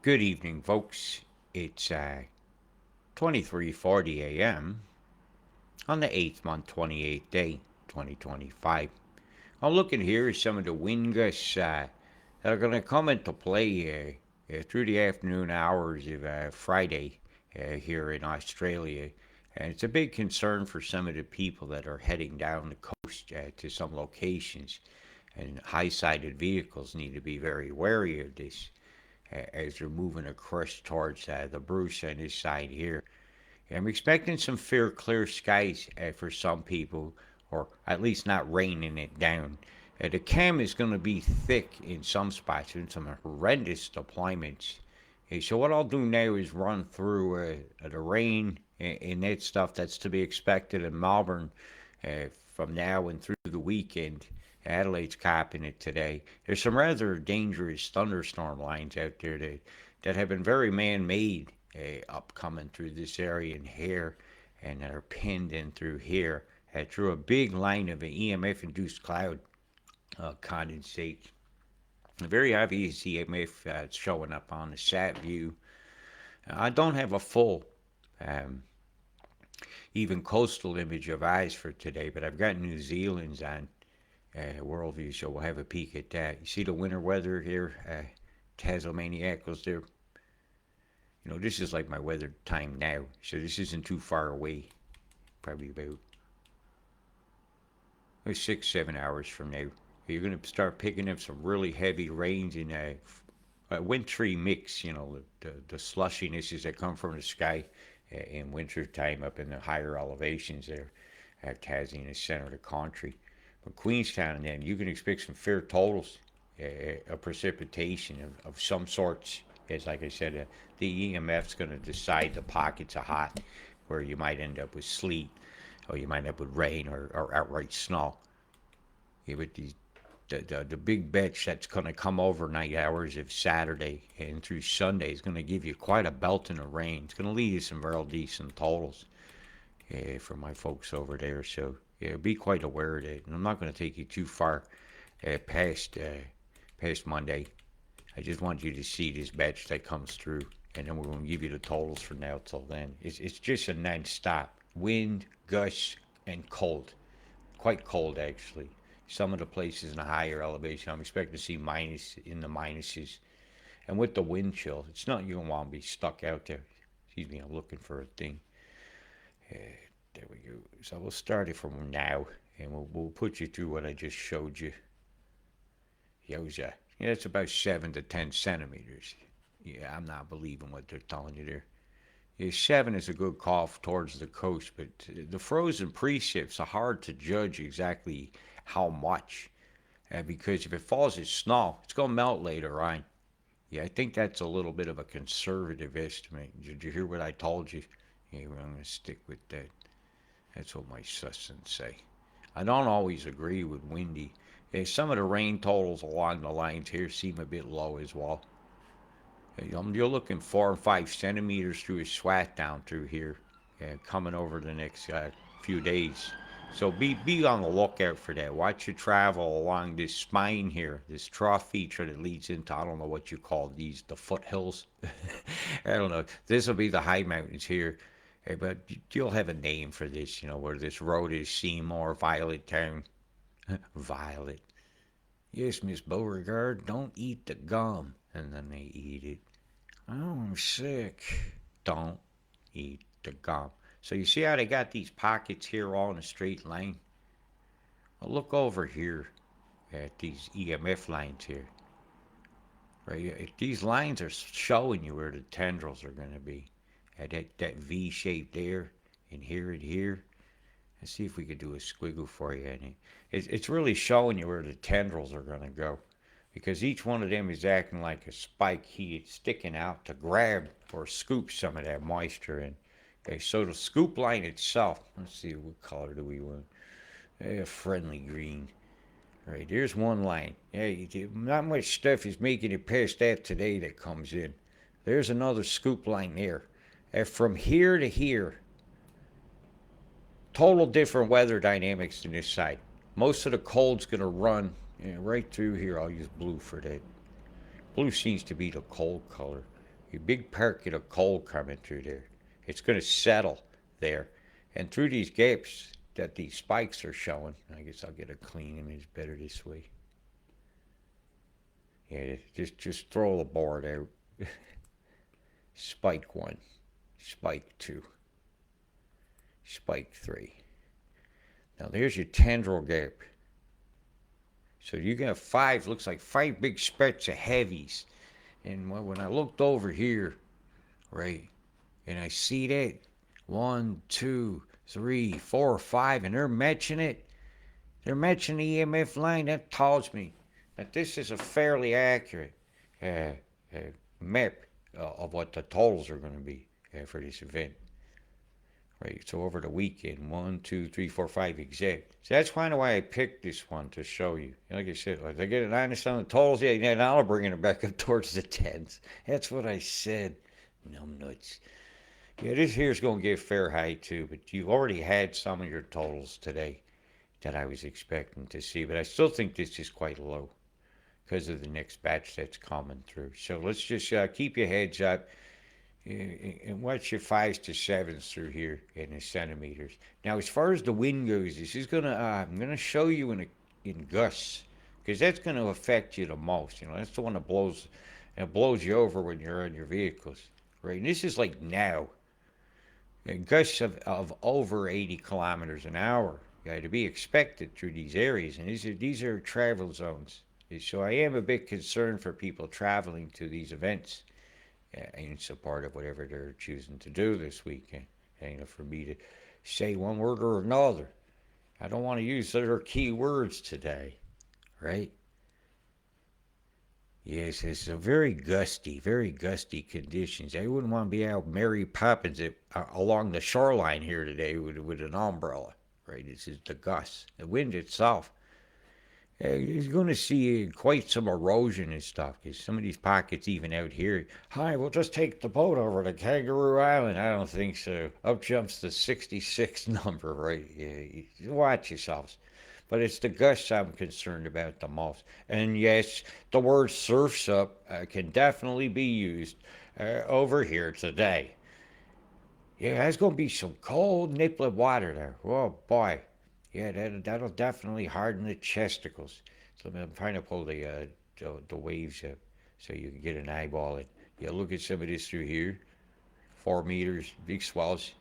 Good evening, folks. It's 23:40 a.m. on the 8th month, 28th day, 2025. I'm looking here at some of the wind gusts that are going to come into play through the afternoon hours of Friday here in Australia. And it's a big concern for some of the people that are heading down the coast to some locations. And high sided vehicles need to be very wary of this as they're moving across towards the Bruce on this side here. I'm expecting some fair clear skies for some people, or at least not raining it down. The cam is going to be thick in some spots and some horrendous deployments. So what I'll do now is run through the rain and that stuff that's to be expected in Melbourne from now and through the weekend. Adelaide's copping it today. There's some rather dangerous thunderstorm lines out there that have been very man-made upcoming through this area and here, and that are pinned in through here through a big line of EMF-induced cloud condensate. A very obvious EMF showing up on the sat view. I don't have a full um, even coastal image of eyes for today, but I've got New Zealand's on Worldview, so we'll have a peek at that. You see the winter weather here, Tasmaniacals there. This is like my weather time now, so this isn't too far away. Probably about 6, 7 hours from now. You're going to start picking up some really heavy rains in a wintry mix, the slushinesses that come from the sky in winter time up in the higher elevations there. Tassie in the center of the country. But Queenstown and then, you can expect some fair totals of precipitation of some sorts. As like I said, the EMF's going to decide the pockets of hot where you might end up with sleet or you might end up with rain or outright snow. Yeah, but the big batch that's going to come overnight hours of Saturday and through Sunday is going to give you quite a belting of rain. It's going to lead you some real decent totals for my folks over there. So yeah, be quite aware of that. And I'm not going to take you too far past Monday. I just want you to see this batch that comes through, and then we're going to give you the totals from now till then. It's just a non-stop wind, gusts, and cold. Quite cold actually. Some of the places in the higher elevation, I'm expecting to see minus in the minuses, and with the wind chill, it's not you don't want to be stuck out there. Excuse me, I'm looking for a thing. Uh, there we go. So we'll start it from now, and we'll put you through what I just showed you. Yowza. Yeah, it's about 7 to 10 centimeters. Yeah, I'm not believing what they're telling you there. Yeah, 7 is a good call towards the coast, but the frozen precipits are hard to judge exactly how much. Because if it falls as snow, it's going to melt later on. Yeah, I think that's a little bit of a conservative estimate. Did you hear what I told you? Yeah, well, I'm going to stick with that. That's what my sussins say. I don't always agree with Windy. Some of the rain totals along the lines here seem a bit low as well. You're looking 4 or 5 centimeters through a swat down through here, coming over the next few days. So be on the lookout for that. Watch your travel along this spine here, this trough feature that leads into, I don't know what you call these, the foothills. I don't know. This will be the high mountains here. But you'll have a name for this, where this road is Seymour, Violet Town. Violet. Yes, Miss Beauregard, don't eat the gum. And then they eat it. Oh, I'm sick. Don't eat the gum. So you see how they got these pockets here all in a straight line? Well, look over here at these EMF lines here. Right, these lines are showing you where the tendrils are going to be. At that V shape there, and here and here. Let's see if we could do a squiggle for you. And it's really showing you where the tendrils are going to go. Because each one of them is acting like a spike heat sticking out to grab or scoop some of that moisture in. Okay, so the scoop line itself, let's see, what color do we want? A friendly green. All right, there's one line. Hey, not much stuff is making it past that today that comes in. There's another scoop line there. From here to here, total different weather dynamics than this side. Most of the cold's going to run right through here. I'll use blue for that. Blue seems to be the cold color. a big pocket of cold coming through there. It's going to settle there. And through these gaps that these spikes are showing, I guess I'll get a clean image better this way. Yeah, just throw the board out. Spike 1, spike 2, spike 3. Now there's your tendril gap. So you got five, looks like five big specks of heavies. And when I looked over here, right, and I see that 1, 2, 3, 4, 5, and they're matching it. They're matching the EMF line. That tells me that this is a fairly accurate map of what the totals are going to be for this event. Right, so over the weekend, 1, 2, 3, 4, 5 exact. So that's kind of why I picked this one to show you. Like I said, like I get an honest on the totals, yeah, now I'll bring it back up towards the tens. That's what I said. Numb nuts. Yeah, this here's going to get fair high too, but you've already had some of your totals today that I was expecting to see, but I still think this is quite low because of the next batch that's coming through. So let's just keep your heads up. And watch your 5s to 7s through here in the centimeters. Now, as far as the wind goes, this is gonna I'm gonna show you in gusts, because that's gonna affect you the most. You know, that's the one that blows you over when you're on your vehicles, right? And this is like now, and gusts of over 80 kilometers an hour to be expected through these areas, and these are travel zones. So I am a bit concerned for people traveling to these events in support of whatever they're choosing to do this weekend. And, you know, for me to say one word or another, I don't want to use other key words today, right? Yes, it's a very gusty conditions. I wouldn't want to be out Mary Poppins along the shoreline here today with an umbrella, right? This is the gusts. The wind itself, you're going to see quite some erosion and stuff, because some of these pockets, even out here, hi, we'll just take the boat over to Kangaroo Island. I don't think so. Up jumps the 66 number, right? Yeah, watch yourselves. But it's the gusts I'm concerned about the most. And yes, the word surf's up can definitely be used over here today. Yeah, there's going to be some cold nipple water there. Oh, boy. Yeah, that'll definitely harden the chesticles. So I'm trying to pull the waves up so you can get an eyeball in. Yeah, look at some of this through here. 4 meters, big swells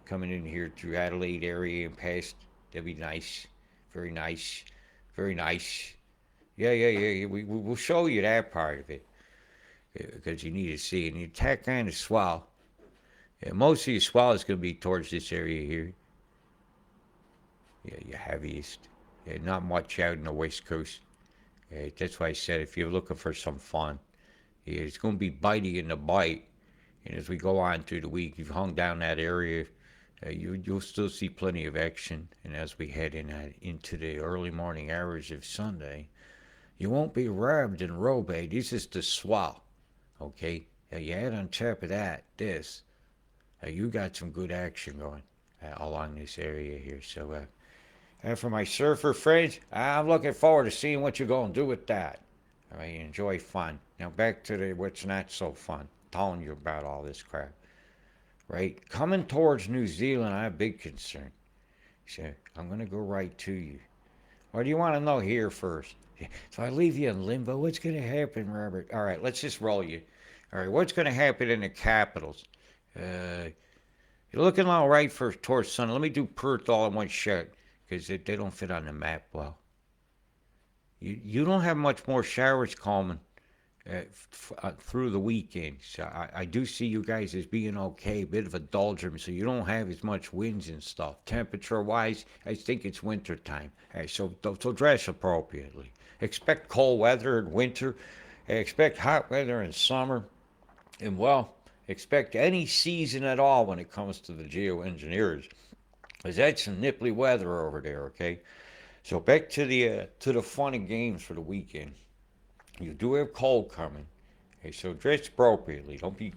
coming in here through Adelaide area and past. That'd be nice. Very nice. Very nice. Yeah. We'll show you that part of it because you need to see it. And you tack on the swell. Yeah, most of your swell is going to be towards this area here. Yeah, your heaviest. Yeah, not much out in the west coast. Yeah, that's why I said if you're looking for some fun, yeah, it's going to be bitey in the bite. And as we go on through the week, you've hung down that area, you'll still see plenty of action. And as we head into the early morning hours of Sunday, you won't be robbed and robed. This is the swell, okay? You add on top of that this, you got some good action going along this area here. So, and for my surfer friends, I'm looking forward to seeing what you're going to do with that. All right, enjoy fun. Now back to the what's not so fun. Telling you about all this crap. Right? Coming towards New Zealand, I have a big concern. So I'm going to go right to you. What do you want to know here first? So I leave you in limbo. What's going to happen, Robert? All right, let's just roll you. All right, what's going to happen in the capitals? You're looking all right for towards Sunday. Let me do Perth all in one shot, because they don't fit on the map well. You don't have much more showers coming through the weekend. So I do see you guys as being okay, a bit of a doldrums, so you don't have as much winds and stuff. Temperature-wise, I think it's winter time. So dress appropriately. Expect cold weather in winter. Expect hot weather in summer. And, well, expect any season at all when it comes to the geoengineers. Because that's some nipply weather over there, okay? So back to the fun and games for the weekend. You do have cold coming, okay? So dress appropriately. Don't be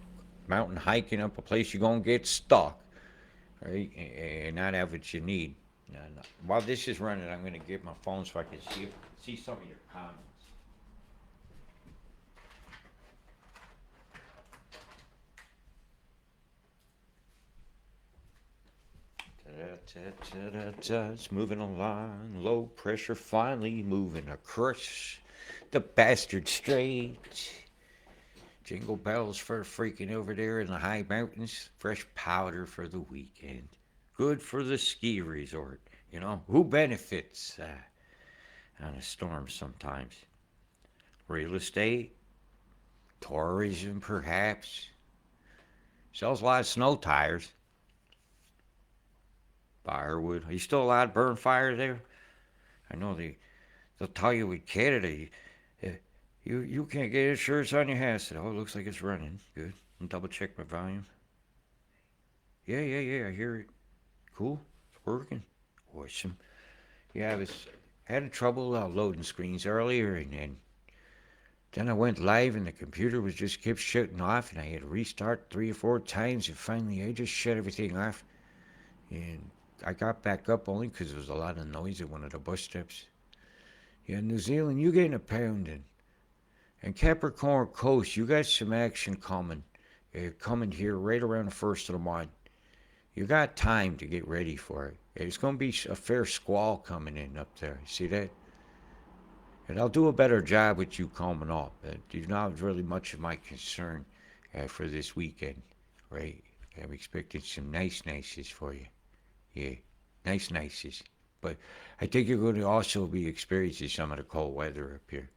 mountain hiking up a place you're gonna get stuck, right? And not have what you need. Now, while this is running, I'm gonna get my phone so I can see some of your comments. It's moving along, low pressure, finally moving across the bastard straight. Jingle bells for freaking over there in the high mountains. Fresh powder for the weekend. Good for the ski resort. You know, who benefits on a storm sometimes? Real estate, tourism, perhaps. Sells a lot of snow tires. Firewood. Are you still allowed to burn fire there? I know they'll tell you with Canada, uh, you can't get insurance on your house. Oh, it looks like it's running. Good. And double check my volume. Yeah. I hear it. Cool. It's working. Awesome. Yeah, I was had trouble loading screens earlier, and then I went live, and the computer was just kept shutting off, and I had to restart 3 or 4 times, and finally I just shut everything off, and I got back up only because there was a lot of noise at one of the bus stops. Yeah, New Zealand, you getting a pounding. And Capricorn Coast, you got some action coming. Coming here right around the first of the month. You got time to get ready for it. It's going to be a fair squall coming in up there. You see that? And I'll do a better job with you coming up. You're not really much of my concern for this weekend, right? I'm expecting some nices for you. Yeah, nices. But I think you're going to also be experiencing some of the cold weather up here,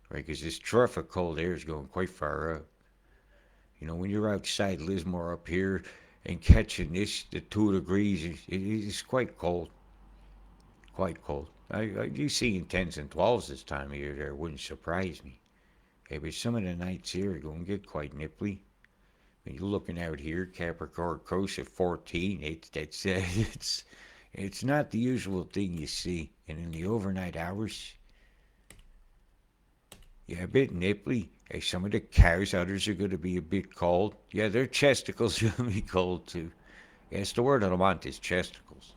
right? Because this trough of cold air is going quite far up. You know, when you're outside Lismore up here and catching this, the 2 degrees, it's quite cold. Quite cold. You see in 10s and 12s this time of year there, it wouldn't surprise me. Hey, but some of the nights here are going to get quite nipply. When you're looking out here, Capricorn Coast at 14, it's not the usual thing you see. And in the overnight hours, yeah, a bit nipply. Hey, some of the cows, others are going to be a bit cold. Yeah, their chesticles are going to be cold too. Yeah, it's the word of the month is chesticles.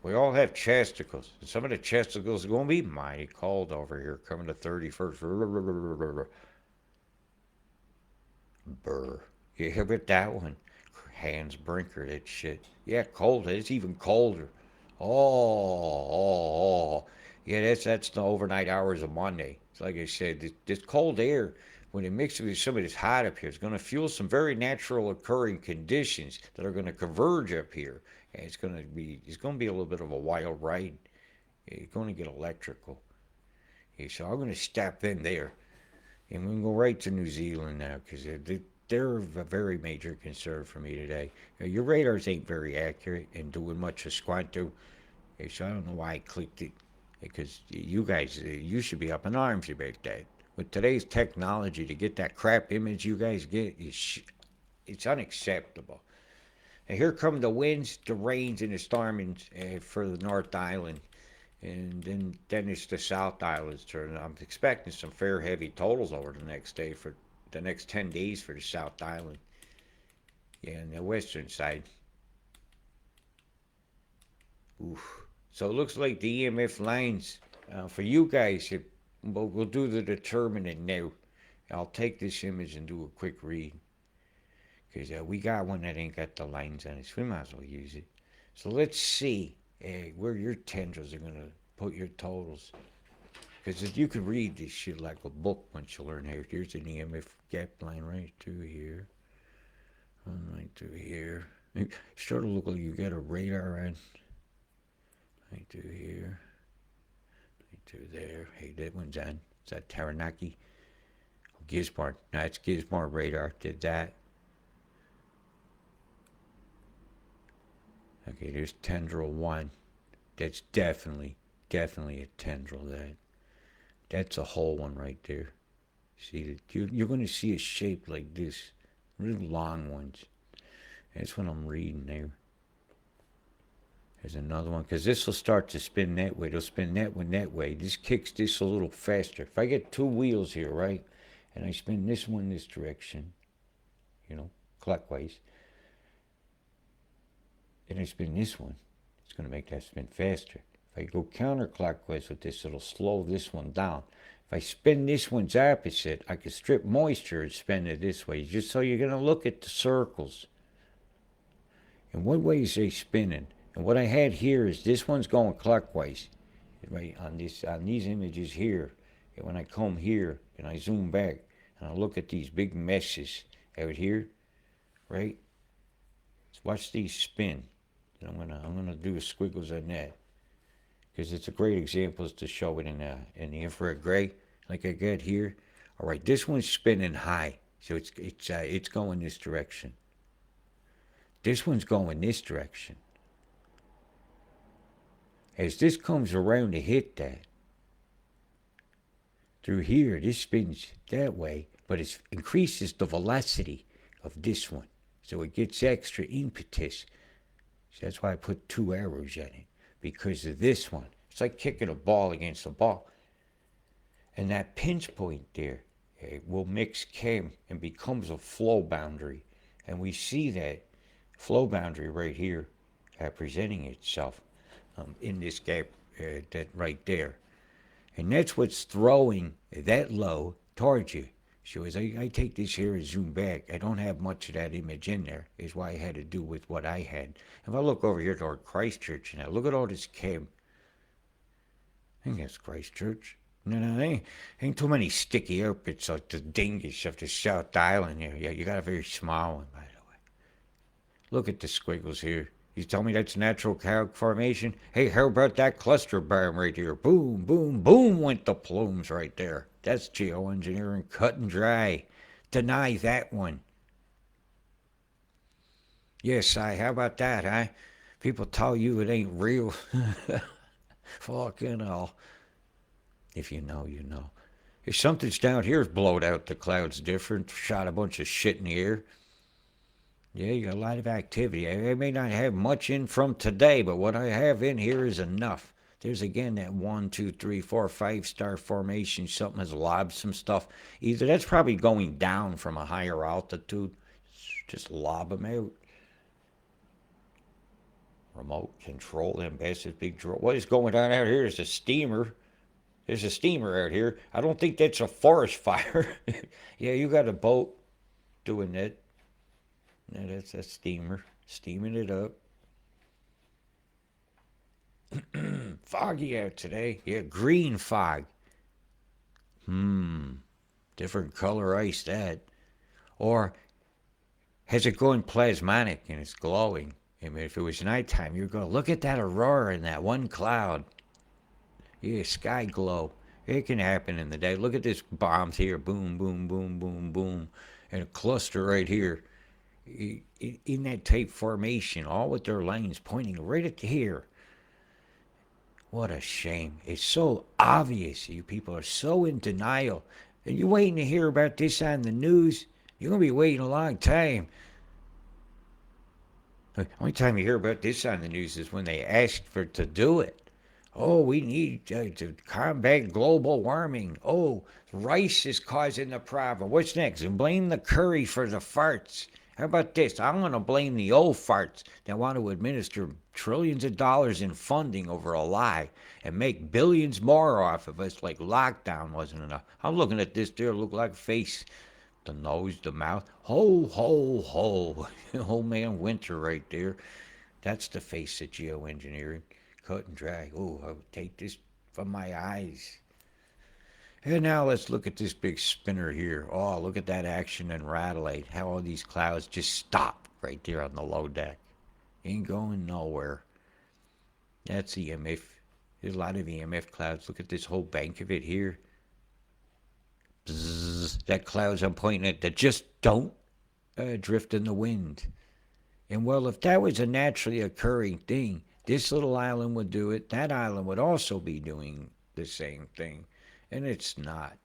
We all have chesticles. And some of the chesticles are going to be mighty cold over here coming to 31st. Burr. Yeah, but that one. Hans Brinker, that shit. Yeah, cold. It's even colder. Oh. Yeah, that's the overnight hours of Monday. It's like I said, this cold air, when it mixes with some of this hot up here, it's going to fuel some very natural occurring conditions that are going to converge up here. And it's going to be a little bit of a wild ride. It's going to get electrical. Yeah, so I'm going to step in there. And we can go right to New Zealand now because they're a very major concern for me today. Your radars ain't very accurate and doing much of Squanto, so I don't know why I clicked it. Because you guys, you should be up in arms about that. With today's technology, to get that crap image you guys get, it's unacceptable. And here come the winds, the rains, and the stormings for the North Island. And then it's the South Island's turn. I'm expecting some fair heavy totals over the next day for the next 10 days for the South Island. Yeah, and the western side. Oof. So it looks like the EMF lines for you guys, we'll do the determining now. I'll take this image and do a quick read. Because we got one that ain't got the lines on it, so we might as well use it. So let's see where your tendrils are going to put your totals. Because if you can read this shit like a book once you learn how. Here's an EMF gap line right through here. Right through here. It sort of look like you got a radar on. Right through here. Right through there. Hey, that one's on. Is that Taranaki? Oh, Gisborne. No, it's Gisborne radar. Did that. Okay, there's tendril 1. That's definitely a tendril. That's a whole one right there. See, you're going to see a shape like this. Really long ones. That's what I'm reading there. There's another one, because this will start to spin that way. It'll spin that one that way. This kicks this a little faster. If I get 2 wheels here, right, and I spin this one this direction, clockwise, and I spin this one, it's going to make that spin faster. If I go counterclockwise with this, it'll slow this one down. If I spin this one's opposite, I can strip moisture and spin it this way. Just so you're going to look at the circles. And what way is they spinning? And what I had here is this one's going clockwise, right on these images here. And when I come here and I zoom back and I look at these big meshes out here, right? So watch these spin. And I'm gonna do squiggles on that because it's a great example to show it in the infrared gray, like I got here. All right, this one's spinning high, so it's going this direction. This one's going this direction. As this comes around to hit that, through here, this spins that way, but it increases the velocity of this one. So it gets extra impetus. So that's why I put 2 arrows on it, because of this one. It's like kicking a ball against a ball. And that pinch point there will mix chem and becomes a flow boundary. And we see that flow boundary right here presenting itself in this gap that right there. And that's what's throwing that low towards you. So as I take this here and zoom back, I don't have much of that image in there, is why I had to do with what I had. If I look over here toward Christchurch now, look at all this chem. I think that's Christchurch. No, ain't too many sticky outfits like the dingies of the South Island here. Yeah, you got a very small one, by the way. Look at the squiggles here. You tell me that's natural calc formation? Hey, how about that cluster bomb right here? Boom, boom, boom went the plumes right there. That's geoengineering cut and dry. Deny that one. Yes, how about that, huh? People tell you it ain't real. Fucking hell. If you know, you know. If something's down here's blowed out, the cloud's different. Shot a bunch of shit in the air. Yeah, you got a lot of activity. I may not have much in from today, but what I have in here is enough. There's again that 1, 2, 3, 4, 5-star formation. Something has lobbed some stuff. Either that's probably going down from a higher altitude. Just lob them out. Remote control, ambassador, big draw. What is going on out here is a steamer. There's a steamer out here. I don't think that's a forest fire. Yeah, you got a boat doing that. Yeah, that's a steamer. Steaming it up. Foggy out today. Yeah, green fog. Different color ice that. Or has it going plasmonic and it's glowing? I mean, if it was nighttime, you'd go, look at that aurora in that one cloud. Yeah, sky glow. It can happen in the day. Look at this bombs here. Boom, boom, boom, boom, boom. And a cluster right here. In that tape formation, all with their lines pointing right at here. What a shame. It's so obvious. You people are so in denial. And you're waiting to hear about this on the news. You're going to be waiting a long time. The only time you hear about this on the news is when they ask to do it. Oh, we need to combat global warming. Oh, rice is causing the problem. What's next? And blame the curry for the farts. How about this? I'm going to blame the old farts that want to administer trillions of dollars in funding over a lie and make billions more off of us like lockdown wasn't enough. I'm looking at this there, look like a face. The nose, the mouth. Ho, ho, ho. Old man Winter right there. That's the face of geoengineering. Cut and dry. Oh, I would take this from my eyes. And now let's look at this big spinner here. Oh, look at that action in Radelaide. How all these clouds just stop right there on the low deck. Ain't going nowhere. That's EMF. There's a lot of EMF clouds. Look at this whole bank of it here. Bzzz, that clouds I'm pointing at that just don't drift in the wind. And well, if that was a naturally occurring thing, this little island would do it. That island would also be doing the same thing. And it's not.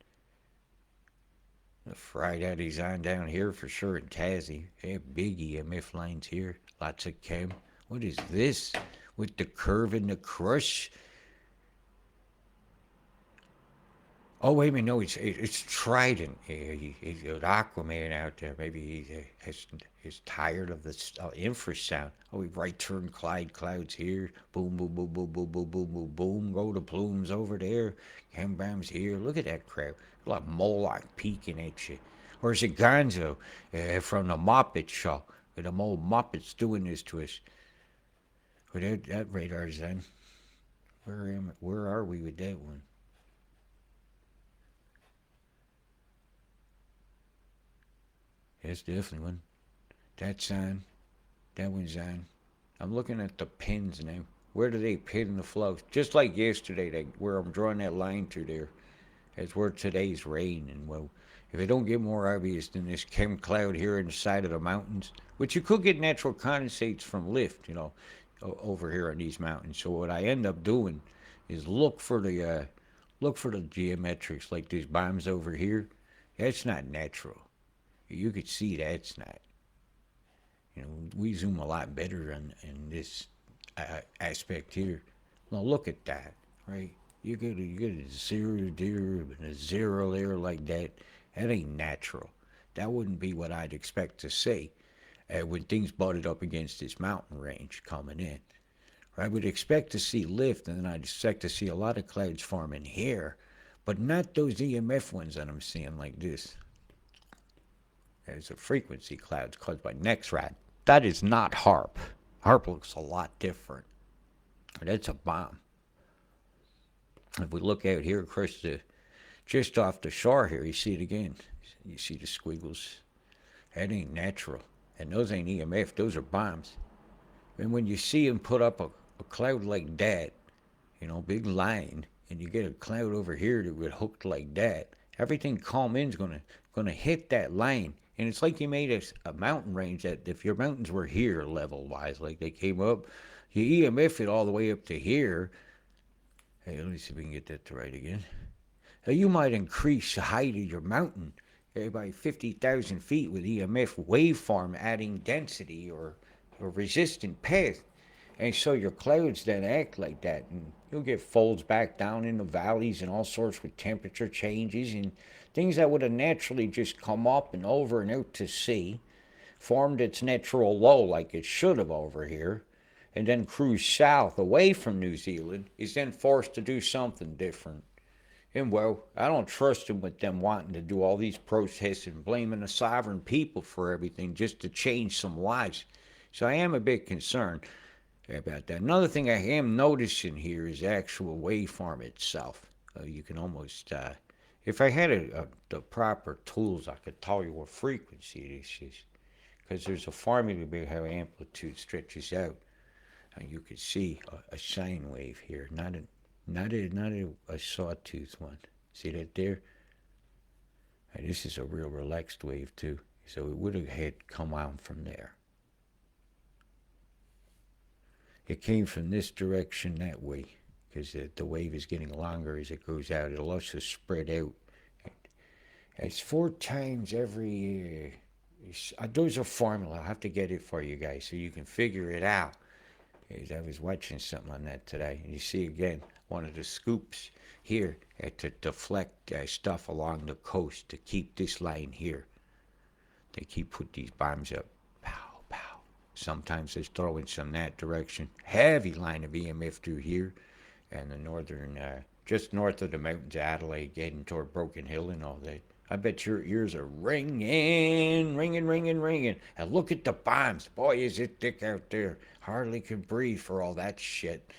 The fried Eddie's on down here for sure in Tassie. They have big EMF lines here. Lots of chem. What is this? With the curve and the crush? Oh, wait a minute. No, it's Trident. He's an Aquaman out there. Maybe he's tired of the infrasound. Oh, we right turn Clyde clouds here. Boom, boom, boom, boom, boom, boom, boom, boom, boom. Go to plumes over there. Chem bombs here. Look at that crowd. A lot of Moloch peeking at you. Or is it Gonzo from the Muppet Show? The old Muppets doing this to us. But that radar's then. Where are we with that one? That's definitely one. That's on. That one's on. I'm looking at the pins now. Where do they pin the flows? Just like yesterday, where I'm drawing that line through there. That's where today's rain. And well, if it don't get more obvious than this chem cloud here in the side of the mountains, which you could get natural condensates from lift, over here on these mountains. So what I end up doing is look for the geometrics, like these bombs over here. That's not natural. You could see that's not. We zoom a lot better in this aspect here. Now look at that, right? You get a zero there and a zero there like that. That ain't natural. That wouldn't be what I'd expect to see when things butted up against this mountain range coming in. I would expect to see lift, and then I'd expect to see a lot of clouds forming here, but not those EMF ones that I'm seeing like this. There's a frequency clouds caused by NEXRAD. That is not HARP. HARP looks a lot different. That's a bomb. If we look out here across just off the shore here, you see it again. You see the squiggles. That ain't natural. And those ain't EMF, those are bombs. And when you see them put up a cloud like that, big line, and you get a cloud over here that would hooked like that, everything calm in's gonna hit that line. And it's like you made a mountain range that if your mountains were here level wise, like they came up, you EMF it all the way up to here. Hey, let me see if we can get that to right again. You might increase the height of your mountain by 50,000 feet with EMF waveform adding density or resistant path. And so your clouds then act like that. And you'll get folds back down in the valleys and all sorts with temperature changes and things that would have naturally just come up and over and out to sea, formed its natural low like it should have over here, and then cruised south away from New Zealand, is then forced to do something different. And well, I don't trust them with them wanting to do all these protests and blaming the sovereign people for everything just to change some lives. So I am a bit concerned about that. Another thing I am noticing here is the actual waveform itself. You can almost, if I had the proper tools, I could tell you what frequency this is. Because there's a formula about how amplitude stretches out. And you could see a sine wave here, not a sawtooth one. See that there? And this is a real relaxed wave too. So it would have had come on from there. It came from this direction that way because the wave is getting longer as it goes out. It'll also spread out. It's 4 times every year. Those are formula. I'll have to get it for you guys so you can figure it out. I was watching something on that today, and you see again one of the scoops here to deflect stuff along the coast to keep this line here. They keep put these bombs up. Pow, pow. Sometimes they're throwing some that direction. Heavy line of EMF through here, and the northern, just north of the mountains, Adelaide, getting toward Broken Hill and all that. I bet your ears are ringing, ringing, ringing, ringing. And look at the bombs. Boy, is it thick out there. Hardly can breathe for all that shit.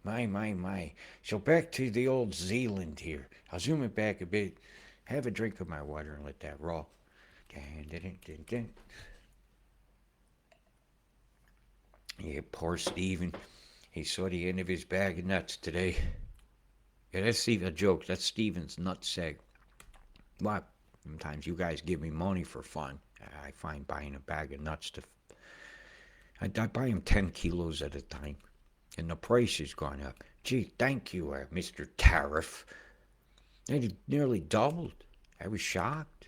My, my, my. So back to the old Zealand here. I'll zoom it back a bit. Have a drink of my water and let that roll. Yeah, poor Stephen. He saw the end of his bag of nuts today. Yeah, that's a joke. That's Stephen's nutsack. Why? Sometimes you guys give me money for fun. I find buying a bag of nuts I buy them 10 kilos at a time. And the price has gone up. Gee, thank you, Mr. Tariff. It nearly doubled. I was shocked.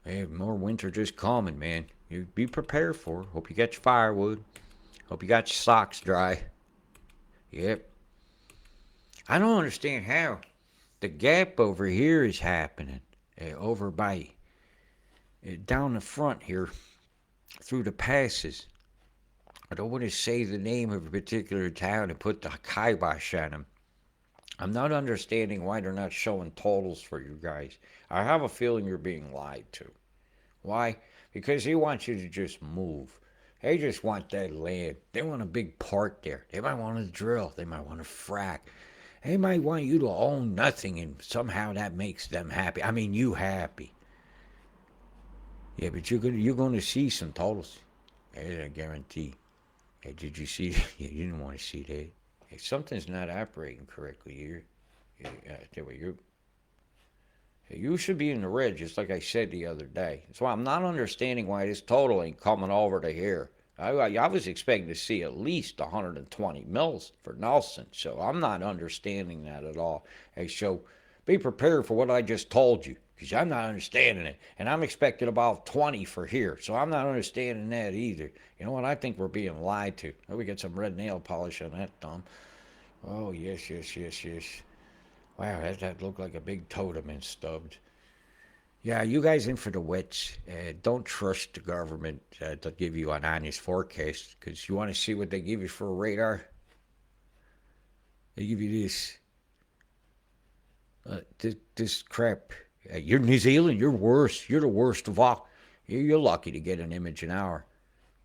Hey, more winter just coming, man. You be prepared for it. Hope you got your firewood. Hope you got your socks dry. Yep. I don't understand how the gap over here is happening. Over by, down the front here, through the passes. I don't want to say the name of a particular town and put the kibosh on them. I'm not understanding why they're not showing totals for you guys. I have a feeling you're being lied to. Why? Because they want you to just move. They just want that land. They want a big part there. They might want to drill. They might want to frack. They might want you to own nothing, and somehow that makes them happy. I mean, you happy. Yeah, but you're gonna see some totals. I guarantee. Hey, did you see? Yeah, you didn't want to see that. Hey, something's not operating correctly here. You should be in the red, just like I said the other day. That's why I'm not understanding why this total ain't coming over to here. I was expecting to see at least 120 mils for Nelson, so I'm not understanding that at all. Hey, so be prepared for what I just told you, because I'm not understanding it. And I'm expecting about 20 for here, so I'm not understanding that either. You know what? I think we're being lied to. Oh, we get some red nail polish on that thumb. Oh, yes, yes, yes, yes. Wow, that looked like a big totem and stubbed. Yeah, you guys in for the wits. Don't trust the government to give you an honest forecast, because you want to see what they give you for a radar? They give you this crap. You're New Zealand, you're worse. You're the worst of all. You're lucky to get an image an hour.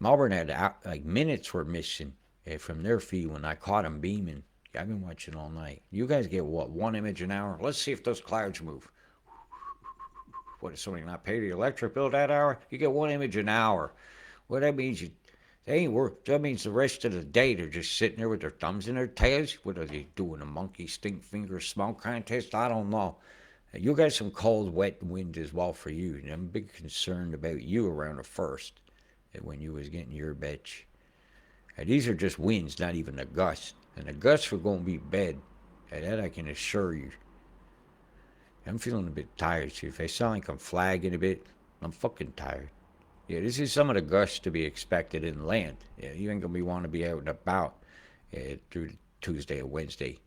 Melbourne had like minutes were missing from their feed when I caught them beaming. I've been watching all night. You guys get what, 1 image an hour? Let's see if those clouds move. What, is somebody not pay the electric bill that hour? You get 1 image an hour. Well, that means they ain't work. That means the rest of the day they're just sitting there with their thumbs in their tails. What are they doing? A monkey stink finger smoke contest? I don't know. You got some cold, wet wind as well for you. And I'm a big concerned about you around the first, when you was getting your bitch. These are just winds, not even a gust. And the gusts are going to be bad. That I can assure you. I'm feeling a bit tired, see. If I sound like I'm flagging a bit, I'm fucking tired. Yeah, this is some of the gusts to be expected inland. Yeah, you ain't going to be wanting to be out and about through Tuesday or Wednesday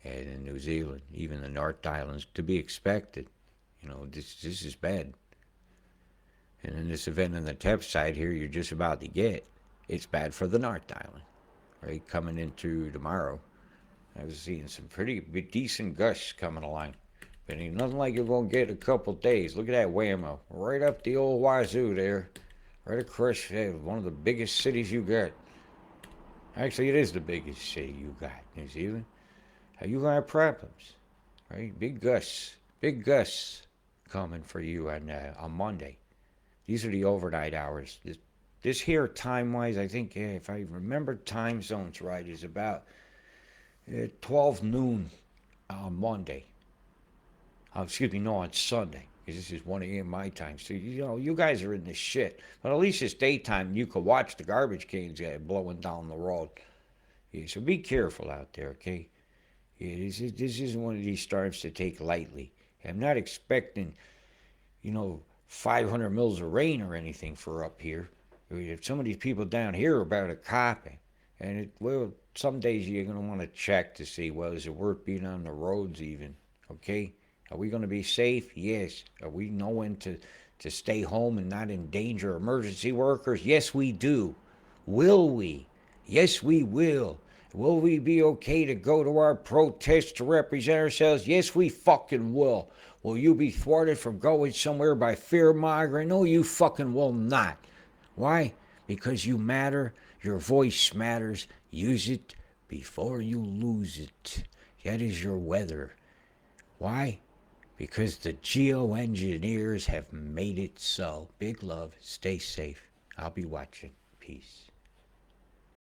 in New Zealand, even the North Islands, to be expected. You know, this is bad. And then this event on the Tep side here you're just about to get, it's bad for the North Island, right? Coming into tomorrow, I was seeing some pretty decent gusts coming along. But ain't nothing like you're going to get in a couple days. Look at that whammo. Right up the old wazoo there. Right across one of the biggest cities you got. Actually, it is the biggest city you got, New Zealand. You going to have problems, right? Big gusts coming for you on Monday. These are the overnight hours. This here, time-wise, I think, if I remember time zones right, is about 12 noon on Monday. Excuse me, no, on Sunday, because this is 1 a.m. my time. So, you guys are in the shit. But at least it's daytime. You can watch the garbage cans blowing down the road. Yeah, so be careful out there, okay? Yeah, this isn't one of these storms to take lightly. I'm not expecting, 500 mils of rain or anything for up here. If some of these people down here are about to copy, and some days you're going to want to check to see, well, is it worth being on the roads even, okay? Are we going to be safe? Yes. Are we knowing to stay home and not endanger emergency workers? Yes, we do. Will we? Yes, we will. Will we be okay to go to our protests to represent ourselves? Yes, we fucking will. Will you be thwarted from going somewhere by fear mongering? No, you fucking will not. Why? Because you matter. Your voice matters. Use it before you lose it. That is your weather. Why? Because the geoengineers have made it so. Big love. Stay safe. I'll be watching. Peace.